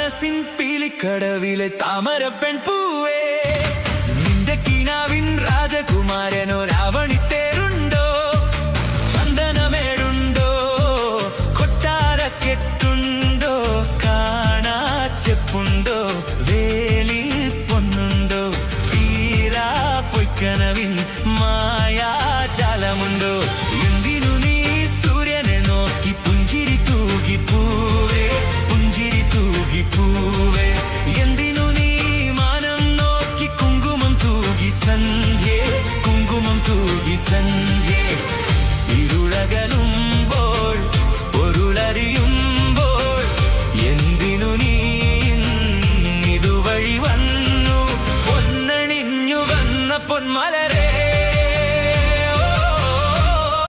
മനസ്സിൻ പീലിക്കടവിലെ താമര പെൺപൂവേ, നിന്റെ കിനാവിൻ രാജകുമാരനോ രാവണിത്തേരുണ്ടോ, ചന്ദനമേടുണ്ടോ, കൊട്ടാരക്കെട്ടുണ്ടോ, കാണാച്ചെപ്പുണ്ടോ, വേലി പൊന്നുണ്ടോ, തീരാ പൊയ്ക്കനവിൻ മായാജാലമുണ്ടോ. എന്തിനു നീ സൂര്യനെ നോക്കി പുഞ്ചിരി തൂകി പൂവേ, പുഞ്ചിരി തൂകി പൂവേ, എന്തിനു നീ മാനം നോക്കി കുങ്കുമം തൂകി സന്ധ്യേ, കുങ്കുമം തൂകി സന്ധ്യേ. ഇരുളകലും